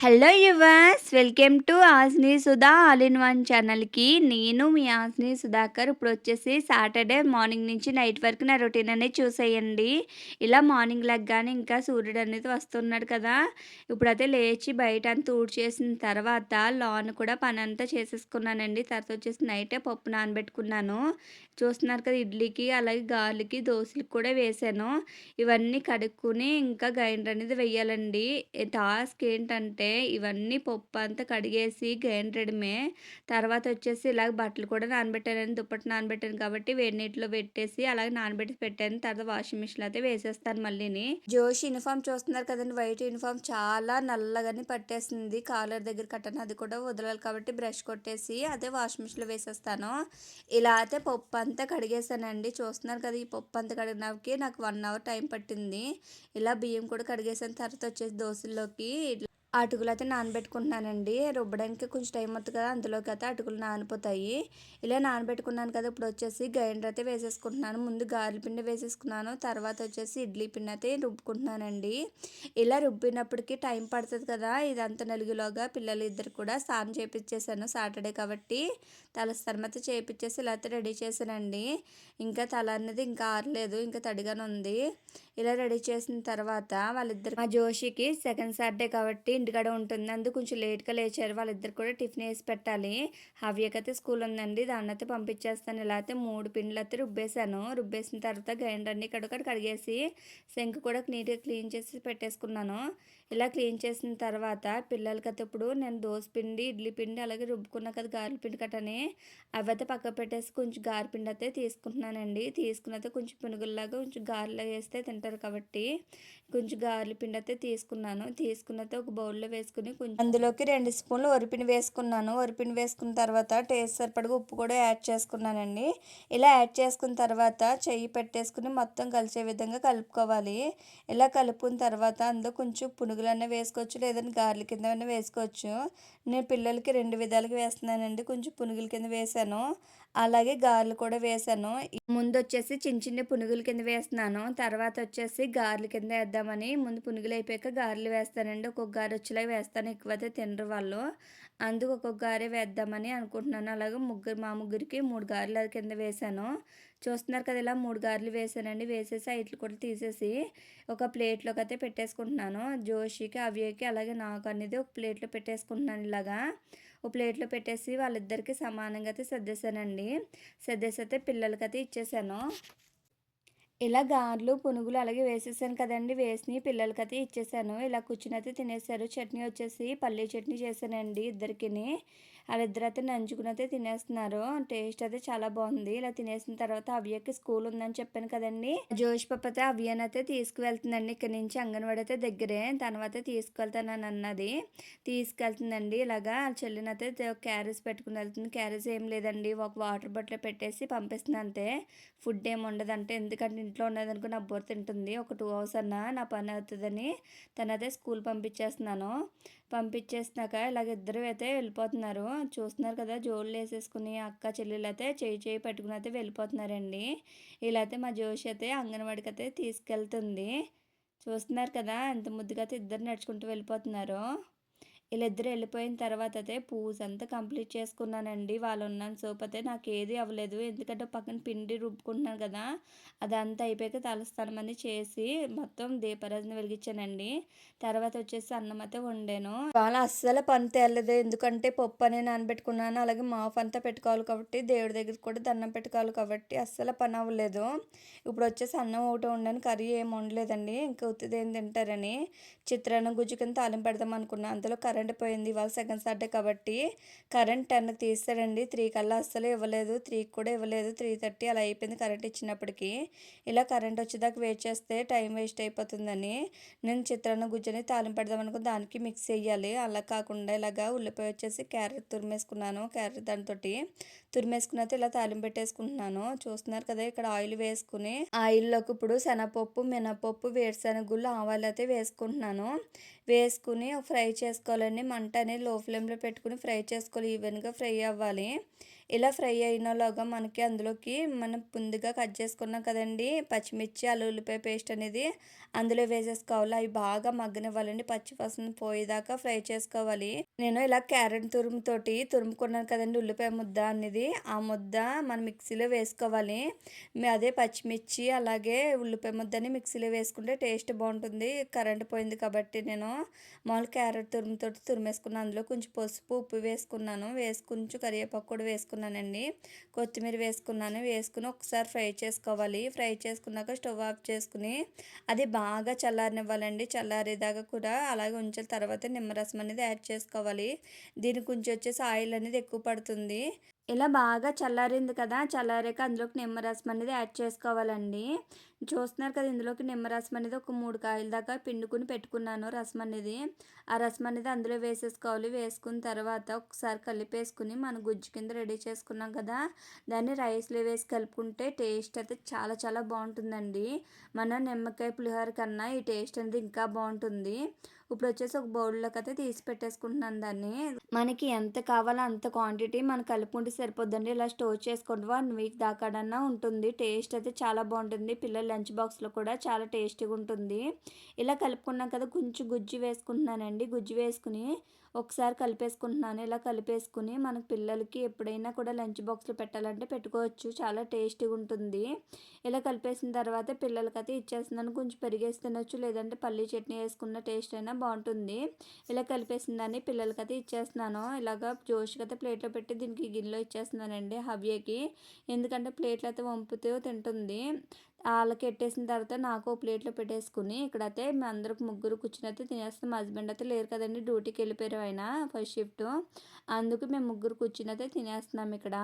Hello yours, welcome to Ajni Sudha all in one ఛానల్కి. నేను మీ ఆజ్ని సుధాకర్. ఇప్పుడు వచ్చేసి సాటర్డే మార్నింగ్ నుంచి నైట్ వరకు నా రొటీన్ అనేది చూసేయండి. ఇలా మార్నింగ్ లెగ్గానే ఇంకా సూర్యుడు అనేది వస్తున్నాడు కదా. ఇప్పుడైతే లేచి బయట అంతా ఊడ్చేసిన తర్వాత లాన్ కూడా పని అంతా చేసేసుకున్నానండి. తర్వాత వచ్చేసి నైటే పప్పు నానబెట్టుకున్నాను. చూస్తున్నారు కదా, ఇడ్లీకి అలాగే గార్లకి దోశలకు కూడా వేసాను. ఇవన్నీ కడుక్కుని ఇంకా గ్రైండర్ అనేది వెయ్యాలండి. టాస్క్ ఏంటంటే ఇవన్నీ పప్పు అంతా కడిగేసి గ్రైండర్‌మే. తర్వాత వచ్చేసి ఇలాగ బట్టలు కూడా నానబెట్టానండి. దుప్పటి నానబెట్టాను కాబట్టి వేడి నీటిలో పెట్టేసి అలాగే నానబెట్టి పెట్టాను. తర్వాత వాషింగ్ మిషన్‌లో అయితే వేసేస్తాను మళ్ళీని. జోష్ యూనిఫామ్ చూస్తున్నారు కదండీ! వైట్ యూనిఫామ్ చాలా నల్లగాని పట్టేసింది. కాలర్ దగ్గర కట్టాను. అది కూడా వదలాలి కాబట్టి బ్రష్ కొట్టేసి అదే వాషింగ్ మిషన్‌లో వేసేస్తాను. ఇలా అయితే పప్పు అంతా కడిగేసానండి. చూస్తున్నారు కదా! ఈ పప్పు అంతా కడిగినకి నాకు 1 అవర్ టైం పట్టింది. ఇలా బియ్యం కూడా కడిగేసిన తర్వాత వచ్చేసి దోసల్లోకి అటుకులైతే నానబెట్టుకుంటున్నానండి. రుబ్బడానికి కొంచెం టైం అవుతుంది కదా, అందులోకి అయితే అటుకులు నానిపోతాయి. ఇలా నానబెట్టుకున్నాను కదా, ఇప్పుడు వచ్చేసి గ్రైండర్ అయితే వేసేసుకుంటున్నాను. ముందు గారెల పిండి వేసేసుకున్నాను. తర్వాత వచ్చేసి ఇడ్లీ పిండి అయితే రుబ్బుకుంటున్నానండి. ఇలా రుబ్బినప్పటికీ టైం పడుతుంది కదా, ఇదంతా నలుగులోగా పిల్లలు ఇద్దరు కూడా స్నానం చేయించేసాను. సాటర్డే కాబట్టి తలస్నానం అయితే చేయించేసి ఇలా అయితే రెడీ చేశానండి. ఇంకా తల అనేది ఇంకా ఆరలేదు, ఇంకా తడిగానే ఉంది. ఇలా రెడీ చేసిన తర్వాత వాళ్ళిద్దరు, మా జోషికి సెకండ్ సాటర్డే కాబట్టి ఇంటికాడ ఉంటుంది. అందుకు కొంచెం లేట్గా లేచారు. వాళ్ళిద్దరు కూడా టిఫిన్ వేసి పెట్టాలి. హవ్యకైతే స్కూల్ ఉందండి, దాన్ని అయితే పంపించేస్తాను. ఇలా అయితే 3 పిండిలు అయితే రుబ్బేశాను. రుబ్బేసిన తర్వాత గ్రైండర్ అన్ని కడిగేసి సింక్ కూడా నీట్గా క్లీన్ చేసి పెట్టేసుకున్నాను. ఇలా క్లీన్ చేసిన తర్వాత పిల్లలకైతే ఇప్పుడు నేను దోశ పిండి, ఇడ్లీ పిండి అలాగే రుబ్బుకున్నా కదా గారెల పిండి కట్టని, అవైతే పక్క పెట్టేసి కొంచెం గారెపిండి అయితే తీసుకుంటున్నానండి. తీసుకుని అయితే కొంచెం పునుగుల్లాగా కొంచెం గారెలా వేస్తే తింటారు కాబట్టి కొంచెం గారెల పిండి అయితే తీసుకున్నాను. తీసుకున్న అయితే ఒక బౌల్లో వేసుకుని కొంచెం అందులోకి 2 స్పూన్లు వరిపిండి వేసుకున్నాను. వరిపిండి వేసుకున్న తర్వాత టేస్ట్ సరిపడగా ఉప్పు కూడా యాడ్ చేసుకున్నానండి. ఇలా యాడ్ చేసుకున్న తర్వాత చెయ్యి పెట్టేసుకుని మొత్తం కలిసే విధంగా కలుపుకోవాలి. ఇలా కలుపుకున్న తర్వాత అందులో కొంచెం పునుగులన్నా వేసుకోవచ్చు, లేదంటే గారెల కింద వేసుకోవచ్చు. నేను పిల్లలకి 2 విధాలుగా వేస్తున్నానండి. కొంచెం పునుగుల కింద వేసాను, అలాగే గారెలు కూడా వేసాను. ముందు వచ్చేసి చిన్న చిన్న పునుగుల కింద వేస్తున్నాను. తర్వాత వచ్చేసి గారెల కింద వేద్దామని ముందు పునుగులు అయిపోయాక గారెలు వేస్తానండి. ఒక్కొక్క గారె వచ్చేలాగా వేస్తాను, ఎక్కువైతే తినరు వాళ్ళు. అందుకు ఒక్కొక్క గారె వేద్దామని అనుకుంటున్నాను. అలాగే మా ముగ్గురికి 3 గారెల కింద వేసాను. చూస్తున్నారు కదా, ఇలా 3 గారెలు వేసానండి. వేసేసి ఇట్లు కూడా తీసేసి ఒక ప్లేట్లోకి అయితే పెట్టేసుకుంటున్నాను. జోషికి, అవ్యకి అలాగే నాకు అనేది ఒక ప్లేట్లో పెట్టేసుకుంటున్నాను. ఇలాగా ఒక ప్లేట్లో పెట్టేసి వాళ్ళిద్దరికీ సమానంగా అయితే సర్దేశానండి. సర్దేసి అయితే పిల్లలకైతే ఇచ్చేసాను. ఇలా గారెలు, పునుగులు అలాగే వేసేసాను కదండీ! వేసినయి పిల్లలకైతే ఇచ్చేసాను. ఇలా కూర్చొని అయితే తినేసారు. చట్నీ వచ్చేసి పల్లీ చట్నీ చేశానండి ఇద్దరికిని. ఆళ్ళిద్దరైతే నంచుకుని అయితే తినేస్తున్నారు. టేస్ట్ అయితే చాలా బాగుంది. ఇలా తినేసిన తర్వాత అవ్యకి స్కూల్ ఉందని చెప్పాను కదండీ! జోష్ పాప అయితే అవ్యనైతే తీసుకువెళ్తుందండి. ఇక్కడి నుంచి అంగన్వాడీ అయితే దగ్గరే. తనవైతే తీసుకెళ్తానని అన్నది. తీసుకెళ్తుందండి. ఇలాగా చెల్లినైతే క్యారేజ్ పెట్టుకుని వెళ్తుంది. క్యారేజ్ ఏం లేదండి, ఒక వాటర్ బాటిల్ పెట్టేసి పంపిస్తుంది అంతే. ఫుడ్ ఏమి ఉండదంటే, ఎందుకంటే ఇంట్లో ఉన్నదనుకో నా బుర్ర తింటుంది. ఒక 2 అవర్స్ అన్నా నా పని అవుతుందని తనైతే స్కూల్ పంపించేస్తున్నాను. పంపించేసినాక ఇలాగ ఇద్దరు అయితే వెళ్ళిపోతున్నారు. చూస్తున్నారు కదా, జోళ్ళు వేసేసుకుని అక్క చెల్లెలు అయితే చేయి పెట్టుకుని అయితే వెళ్ళిపోతున్నారండి. ఇలా అయితే మా జోషి అయితే అంగన్వాడికి అయితే తీసుకెళ్తుంది. చూస్తున్నారు కదా, ఎంత ముద్దుగా అయితే ఇద్దరు నడుచుకుంటూ వెళ్ళిపోతున్నారు. వీళ్ళిద్దరు వెళ్ళిపోయిన తర్వాత అయితే పూజ అంతా కంప్లీట్ చేసుకున్నానండి. వాళ్ళు ఉన్నాను సోపు అయితే నాకు ఏది అవ్వలేదు, ఎందుకంటే పక్కన పిండి రుబ్బుకుంటున్నాను కదా. అదంతా అయిపోయాక తలస్నానం అని చేసి మొత్తం దీపారాధన వెలిగించానండి. తర్వాత వచ్చేసి అన్నం అయితే వండాను. వాళ్ళ అస్సలు పని తేలలేదు, ఎందుకంటే పప్పు అనేది నానబెట్టుకున్నాను, అలాగే మాఫ్ అంతా పెట్టుకోవాలి కాబట్టి దేవుడి దగ్గర కూడా దండం పెట్టుకోవాలి కాబట్టి అస్సలు పని అవ్వలేదు. ఇప్పుడు వచ్చేసి అన్నం ఒకటి వండాను, కర్రీ ఏమి వండలేదండి. ఇంకా ఉత్తిది ఏం తింటారని చిత్రాన్నం గుజ్జు కింద తాలింపు పెడదాం అనుకున్నాను. అందులో కరెంట్ పోయింది. ఇవాళ సెకండ్ సాటర్డే కాబట్టి కరెంట్ 10కి తీస్తాడండి. 3 కల్లా అస్సలు ఇవ్వలేదు, 3కి కూడా ఇవ్వలేదు. 3:30 అలా అయిపోయింది కరెంట్ ఇచ్చినప్పటికీ. ఇలా కరెంట్ వచ్చేదాకా వెయిట్ చేస్తే టైం వేస్ట్ అయిపోతుందని నేను చిత్రాన్నం గుజ్జుని తాలింపు పెడదాం అనుకుని దానికి మిక్స్ చేయాలి. అలా కాకుండా ఇలాగా ఉల్లిపాయ వచ్చేసి క్యారెట్ తురిమేసుకున్నాను. క్యారెట్ దాంతో తురిమేసుకుని అయితే ఇలా తాలింపు పెట్టేసుకుంటున్నాను. చూస్తున్నారు కదా, ఇక్కడ ఆయిల్ వేసుకుని ఆయిల్లోకి ఇప్పుడు శనగపప్పు, మినపప్పు, వేరుశెనగ గుళ్ళు, ఆవాలు అయితే వేసుకుంటున్నాను. వేసుకుని ఫ్రై చేసుకోవాలండి. మంట అనేది లో ఫ్లేమ్‌లో పెట్టుకొని ఫ్రై చేసుకోవాలి. ఈవెన్‌గా ఫ్రై అవ్వాలి. ఇలా ఫ్రై అయినలోగా మనకి అందులోకి మనం ముందుగా కట్ చేసుకున్నాం కదండీ! పచ్చిమిర్చి, అల్లం, ఉల్లిపాయ పేస్ట్ అనేది అందులో వేసేసుకోవాలి. అవి బాగా మగ్గనివ్వాలండి. పచ్చి వాసన పోయేదాకా ఫ్రై చేసుకోవాలి. నేను ఇలా క్యారెట్ తురుముతోటి తురుముకున్నాను కదండీ! ఉల్లిపాయ ముద్ద అనేది. ఆ ముద్ద మనం మిక్సీలో వేసుకోవాలి. అదే పచ్చిమిర్చి అలాగే ఉల్లిపాయ ముద్దని మిక్సీలో వేసుకుంటే టేస్ట్ బావుంటుంది. కరెంట్ పోయింది కాబట్టి నేను మామూలుగా క్యారెట్ తురుముతోటి తురిమేసుకున్నాను. అందులో కొంచెం పసుపు, ఉప్పు వేసుకున్నాను. కొంచెం కరివేపాకు కూడా వేసుకున్నానండి. కొత్తిమీర వేసుకున్నాను. వేసుకుని ఒకసారి ఫ్రై చేసుకోవాలి. ఫ్రై చేసుకున్నాక స్టవ్ ఆఫ్ చేసుకుని అది బాగా చల్లారనివ్వాలండి. చల్లారేదాకా కూడా అలాగే ఉంచిన తర్వాత నిమ్మరసం అనేది యాడ్ చేసుకోవాలి. దీనికి కొంచెం వచ్చేసి ఆయిల్ అనేది ఎక్కువ పడుతుంది. ఇలా బాగా చల్లారింది కదా! చల్లారాక అందులోకి నిమ్మరసం అనేది యాడ్ చేసుకోవాలండి. చూస్తున్నారు కదా! ఇందులోకి నిమ్మరసం అనేది ఒక 3 కాయల దాకా పిండుకొని పెట్టుకున్నాను రసం అనేది. ఆ రసం అనేది అందులో వేసేసుకోవాలి. వేసుకున్న తర్వాత ఒకసారి కలిపేసుకుని మనం గుజ్జు కింద రెడీ చేసుకున్నాం కదా! దాన్ని రైస్‌లో వేసి కలుపుకుంటే టేస్ట్ అయితే చాలా చాలా బావుంటుందండి. మన నిమ్మకాయ పులిహోర కన్నా ఈ టేస్ట్ అనేది ఇంకా బావుంటుంది. ఇప్పుడొచ్చేసి ఒక బౌల్‌లోకైతే తీసి పెట్టేసుకుంటున్నాను దాన్ని. మనకి ఎంత కావాలో అంత క్వాంటిటీ మనం కలుపుకుంటే సరిపోద్దండి. ఇలా స్టోర్ చేసుకుంటే 1 వీక్ దాకాడన్నా ఉంటుంది. టేస్ట్ అయితే చాలా బావుంటుంది. పిల్లల లంచ్ బాక్స్‌లో కూడా చాలా టేస్టీగా ఉంటుంది. ఇలా కలుపుకున్నాం కదా! కొంచెం గుజ్జు వేసుకుంటున్నానండి. గుజ్జు వేసుకుని ఒకసారి కలిపేసుకుంటున్నాను. ఇలా కలిపేసుకుని మన పిల్లలకి ఎప్పుడైనా కూడా లంచ్ బాక్స్‌లో పెట్టాలంటే పెట్టుకోవచ్చు. చాలా టేస్టీగా ఉంటుంది. ఇలా కలిపేసిన తర్వాత పిల్లలకైతే ఇచ్చేస్తున్నాను. కొంచెం పెరిగేసి తినొచ్చు. లేదంటే పల్లీ చట్నీ వేసుకున్న టేస్ట్ అయినా బావుంటుంది. ఇలా కలిపేసిన దాన్ని పిల్లలకైతే ఇచ్చేస్తున్నాను. ఇలాగా జోష్‌గా అయితే ప్లేట్‌లో పెట్టి దీనికి గిన్నెలో ఇచ్చేస్తున్నానండి హవ్యకి. ఎందుకంటే ప్లేట్‌లో అయితే వంపుతూ తింటుంది. ఆళ్ళకి ఎట్టేసిన తర్వాత నాకు ఓ ప్లేట్‌లో పెట్టేసుకుని ఇక్కడైతే మేమందరం ముగ్గురు కూర్చొనైతే తినేస్తాం. మా హస్బెండ్ అయితే లేరు కదండీ! డ్యూటీకెళ్ళిపోయారు ఆయన ఫస్ట్ షిఫ్టు. అందుకు మేము ముగ్గురు కూర్చొనైతే తినేస్తున్నాం ఇక్కడ.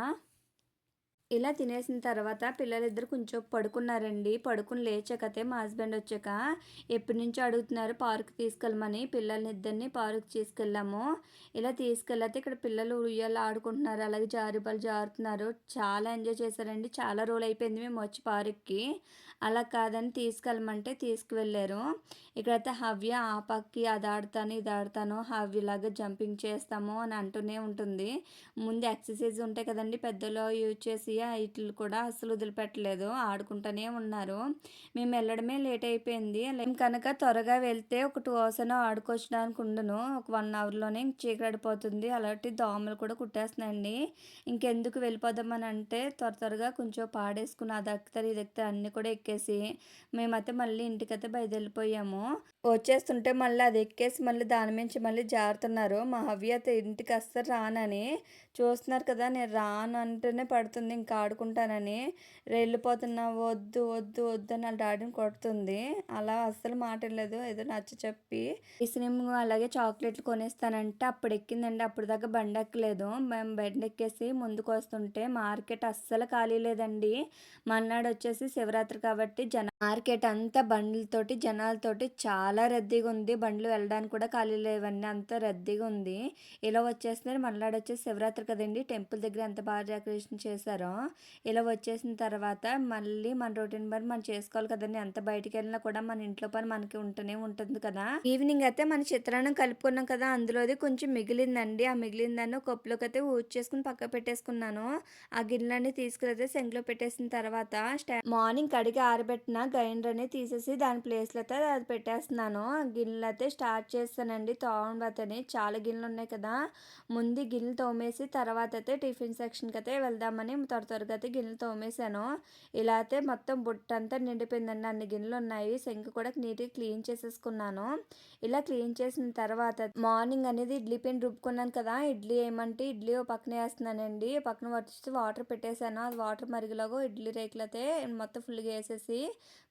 ఇలా తినేసిన తర్వాత పిల్లలిద్దరూ కొంచెం పడుకున్నారండి. పడుకొని లేచాకతే మా హస్బెండ్ వచ్చాక ఎప్పటినుంచో అడుగుతున్నారు పార్క్‌కి తీసుకెళ్ళమని. పిల్లల్నిద్దరిని పార్క్‌కి తీసుకెళ్ళాము. ఇలా తీసుకెళ్ళైతే ఇక్కడ పిల్లలు ఉయ్యాల ఆడుకుంటున్నారు. అలాగే జారుబలు జారుతున్నారు. చాలా ఎంజాయ్ చేశారండి. చాలా రోజులైపోయింది మేము వచ్చి పార్క్‌కి. అలా కాదని తీసుకెళ్ళమంటే తీసుకువెళ్లారు. ఇక్కడైతే హవ్య ఆ పక్కకి అది ఆడతాను, ఇది ఆడతాను, హవ్యలాగా జంపింగ్ చేస్తాము అని అంటూనే ఉంటుంది. ముందు ఎక్సర్సైజ్ ఉంటాయి కదండీ! పెద్దలు యూజ్ చేసి ఈటిల్ని కూడా అస్సలు వదిలిపెట్టలేదు. ఆడుకుంటూనే ఉన్నారు. మేము వెళ్ళడమే లేట్ అయిపోయింది. కనుక త్వరగా వెళ్తే ఒక 2 అవర్స్ అయినా ఆడుకోవడానికి ఉండును. ఒక 1 అవర్‌లోనే చీకటిపోతుంది. అలాంటి దోమలు కూడా కుట్టేస్తున్నాయండి. ఇంకెందుకు వెళ్ళిపోదామని అంటే త్వరగా కొంచెం పాడేసుకుని అది ఎక్కుతారు, ఇది ఎక్కుతారు అన్నీ కూడా ఎక్కేసి మేమైతే మళ్ళీ ఇంటికైతే బయలుదేరిపోయాము. వచ్చేస్తుంటే మళ్ళీ అది ఎక్కేసి మళ్ళీ దాని మించి మళ్ళీ జారుతున్నారు. మా హవ్య అయితే ఇంటికి అస్సలు రానని. చూస్తున్నారు కదా! నేను రాను అంటేనే పడుతుంది ఇంకా ఆడుకుంటానని. వెళ్ళిపోతున్నా వద్దు, వద్దు, వద్దు అని ఆళ్ళ డాడీని కొడుతుంది. అలా అస్సలు మాట వినలేదు. ఏదో నచ్చచెప్పి ఐస్‌క్రీమ్ అలాగే చాక్లెట్‌లు కొనిస్తానంటే అప్పుడు ఎక్కిందండి. అప్పటిదాకా బండెక్కలేదు. మేము బండెక్కేసి ముందుకొస్తుంటే మార్కెట్ అస్సలు ఖాళీ లేదండి. మర్నాడొచ్చేసి శివరాత్రి కాబట్టి మార్కెట్ అంతా బండ్లతోటి, జనాలతోటి చాలా రద్దీగా ఉంది. బండ్లు వెళ్ళడానికి కూడా ఖాళీ లేవండి. అంత రద్దీగా ఉంది. ఇలా వచ్చేస్తున్నారు. మర్నాడొచ్చేసి శివరాత్రి కదండీ! టెంపుల్ దగ్గర ఎంత బాగా డెకరేషన్ చేశారో. ఇలా వచ్చేసిన తర్వాత మళ్ళీ మన రొటీన్ పని మనం చేసుకోవాలి కదండీ! ఎంత బయటికెళ్ళినా కూడా మన ఇంట్లో పని మనకి ఉంటూనే ఉంటుంది కదా! ఈవినింగ్ అయితే మన చిత్రాన్నం కలుపుకున్నాం కదా! అందులోది కొంచెం మిగిలిందండి. ఆ మిగిలిన దాన్ని ఒక కప్పులోకైతే ఊడ్చేసుకొని పక్కకు పెట్టేసుకున్నాను. ఆ గిన్నెలన్నీ తీసుకెళ్ళైతే సింక్‌లో పెట్టేసిన తర్వాత మార్నింగ్ కడిగి ఆరబెట్టిన గ్రైండర్ అనేది తీసేసి దాని ప్లేస్‌లో అయితే అది పెట్టేస్తున్నాను. గిన్నెలైతే స్టార్ట్ చేశానండి తోమబోతని. చాలా గిన్నెలున్నాయి కదా! ముందు గిన్నెలు తోమేసి తర్వాత అయితే టిఫిన్ సెక్షన్‌కి అయితే వెళ్దామని త్వరగా అయితే గిన్నెలు తోమేశాను. ఇలా అయితే మొత్తం బుట్టంతా నిండిపోయిందండి. అన్ని గిన్నెలున్నాయి. సింక్ కూడా నీట్‌గా క్లీన్ చేసేసుకున్నాను. ఇలా క్లీన్ చేసిన తర్వాత మార్నింగ్ అనేది ఇడ్లీ పిండి రుబ్బుకున్నాను కదా! ఇడ్లీ ఏయమంటే ఇడ్లీ ఓ పక్కన ఏస్తున్నానండి. పక్కన వచ్చేసి వాటర్ పెట్టేశాను. అది వాటర్ మరిగేలోగా ఇడ్లీ రేకులైతే మొత్తం ఫుల్‌గా ఏసేసి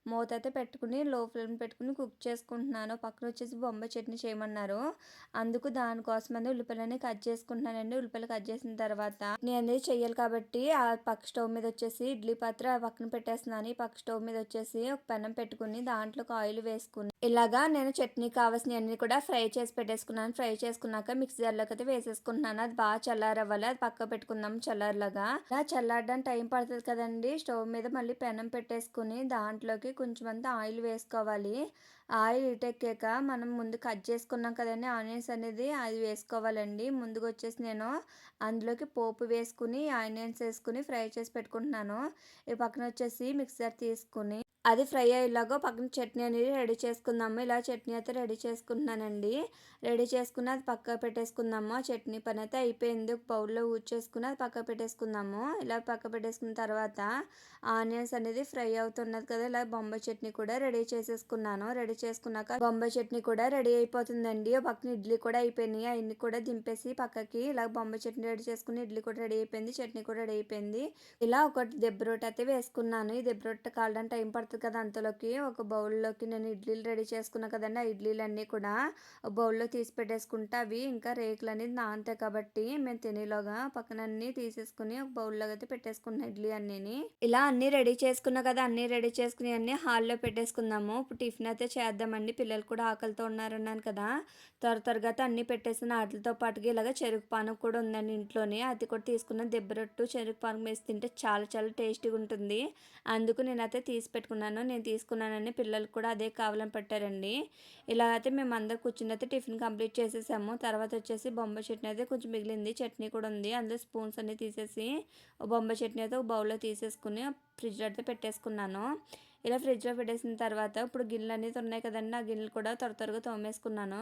మూత అయితే పెట్టుకుని లో ఫ్లేమ్ పెట్టుకుని కుక్ చేసుకుంటున్నాను. పక్కన వచ్చేసి బొంబాయి చట్నీ చేయమన్నారు. అందుకు దానికోసమని ఉల్లిపాయలన్నీ కట్ చేసుకుంటున్నానండి. ఉల్లిపాయలు కట్ చేసిన తర్వాత నేను అనేది చేయాలి కాబట్టి ఆ పక్క స్టవ్ మీద వచ్చేసి ఇడ్లీ పాత్ర పక్కన పెట్టేస్తున్నాను. ఈ పక్క స్టవ్ మీద వచ్చేసి ఒక పెనం పెట్టుకుని దాంట్లోకి ఆయిల్ వేసుకుని ఇలాగా నేను చట్నీకి కావాల్సినయన్నీ కూడా ఫ్రై చేసి పెట్టేసుకున్నాను. ఫ్రై చేసుకున్నాక మిక్సీ జార్‌లోకైతే వేసేసుకుంటున్నాను. అది బాగా చల్లారవ్వాలి. అది పక్కకు పెట్టుకుందాం చల్లారేలాగా. ఇలా చల్లారడానికి టైం పడతది కదండీ! స్టవ్ మీద మళ్ళీ పెనం పెట్టేసుకొని దాంట్లోకి కొంచెమంతా ఆయిల్ వేసుకోవాలి. ఆయిల్ హీటెక్కాక మనం ముందు కట్ చేసుకున్నాం కదండీ ఆనియన్స్ అనేది అది వేసుకోవాలండి. ముందుగొచ్చేసి నేను అందులోకి పోపు వేసుకొని, ఆనియన్స్ ఏసుకొని ఫ్రై చేసి పెట్టుకుంటున్నాను. ఈ పక్కనొచ్చేసి మిక్సర్ తీసుకొని అది ఫ్రై అయ్యేలాగా పక్కన చట్నీ అనేది రెడీ చేసుకుందాము. ఇలా చట్నీ అయితే రెడీ చేసుకుంటున్నానండి. రెడీ చేసుకుని అది పక్కకు పెట్టేసుకుందాము. ఆ చట్నీ పనైతే అయిపోయింది. ఒక బౌల్‌లో ఊడ్చేసుకొని అది పక్కకు పెట్టేసుకుందాము. ఇలా పక్కకు పెట్టేసుకున్న తర్వాత ఆనియన్స్ అనేది ఫ్రై అవుతున్నది కదా! ఇలా బొంబాయి చట్నీ కూడా రెడీ చేసేసుకున్నాను. రెడీ చేసుకున్నాక బొంబాయి చట్నీ కూడా రెడీ అయిపోతుందండి. ఓ పక్కన ఇడ్లీ కూడా అయిపోయినాయి. అయన్నీ కూడా దింపేసి పక్కకి ఇలా బొంబాయి చట్నీ రెడీ చేసుకుని ఇడ్లీ కూడా రెడీ అయిపోయింది. చట్నీ కూడా రెడీ అయిపోయింది. ఇలా ఒకటి దెబ్బ రొట్టె అయితే వేసుకున్నాను. ఈ దెబ్బ రొట్టె కాలడానికి టైం పడుతది కదా! అంతలోకి ఒక బౌల్‌లోకి నేను ఇడ్లీలు రెడీ చేసుకున్నా కదండీ! ఆ ఇడ్లీలన్నీ కూడా ఒక బౌల్‌లో తీసి పెట్టేసుకుంటే అవి ఇంకా రేకులనేది నానతాయి కాబట్టి మేము తినేలోగా పక్కన అన్నీ తీసేసుకొని ఒక బౌల్‌లోకి అయితే పెట్టేసుకున్నా ఇడ్లీ అన్నీని. ఇలా అన్నీ రెడీ చేసుకున్నా కదా! అన్నీ రెడీ చేసుకుని అన్నీ హాల్‌లో పెట్టేసుకుందాము. ఇప్పుడు టిఫిన్ అయితే చేద్దామండి. పిల్లలు కూడా ఆకలితో ఉన్నారన్నాను కదా! త్వరగా అయితే అన్నీ పెట్టేసాను. ఆటిలతో పాటుగా ఇలాగ చెరుకు పానకం కూడా ఉందండి ఇంట్లోనే. అది కూడా తీసుకున్నాను. దెబ్బ రొట్టు చెరుకు పానకం వేసి తింటే చాలా టేస్టీగా ఉంటుంది. అందుకు నేనైతే తీసి పెట్టుకున్నాను. నేను తీసుకున్నానని పిల్లలకి కూడా అదే కావాలని పెట్టారండి. ఇలా అయితే మేమందరం కూర్చొని అయితే టిఫిన్ కంప్లీట్ చేసేసాము. తర్వాత వచ్చేసి బొంబాయి చట్నీ అయితే కొంచెం మిగిలింది. చట్నీ కూడా ఉంది. అందులో స్పూన్స్ అన్నీ తీసేసి బొంబాయి చట్నీ అయితే ఒక బౌల్‌లో తీసేసుకొని ఫ్రిడ్జ్‌లో అయితే పెట్టేసుకున్నాను. ఇలా ఫ్రిడ్జ్‌లో పెట్టేసిన తర్వాత ఇప్పుడు గిన్నెలు అనేది ఉన్నాయి కదండీ! ఆ గిన్నెలు కూడా త్వరగా తోమేసుకున్నాను.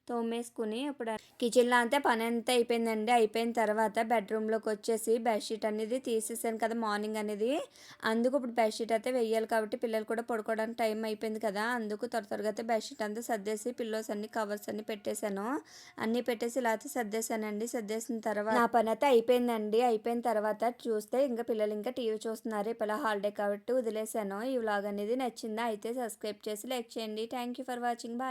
తోమేసుకొని ఇప్పుడు కిచెన్‌లో అంతా పనంతా అయిపోయిందండి. అయిపోయిన తర్వాత బెడ్‌రూమ్‌లోకొచ్చేసి బెడ్‌షీట్ అనేది తీసేసాను కదా! మార్నింగ్ అనేది. అందుకు ఇప్పుడు బెడ్‌షీట్ అయితే వెయ్యాలి కాబట్టి పిల్లలు కూడా పడుకోవడానికి టైం అయిపోయింది కదా! అందుకు త్వరగా అయితే బెడ్‌షీట్ అంతా సర్దేసి పిల్లోస్ అన్నీ కవర్స్ అన్నీ పెట్టేశాను. అన్నీ పెట్టేసి ఇలా అయితే సర్దేశానండి. సర్దేసిన తర్వాత నా పనైతే అయిపోయిందండి. అయిపోయిన తర్వాత చూస్తే ఇంకా పిల్లలు ఇంకా టీవీ చూస్తున్నారు. ఇవాళ హాలిడే కాబట్టి వదిలేశాను. ఈ వ్లాగ్ అనేది నచ్చిందా? అయితే సబ్స్క్రైబ్ చేసి లైక్ చేయండి. Thank you for watching. Bye.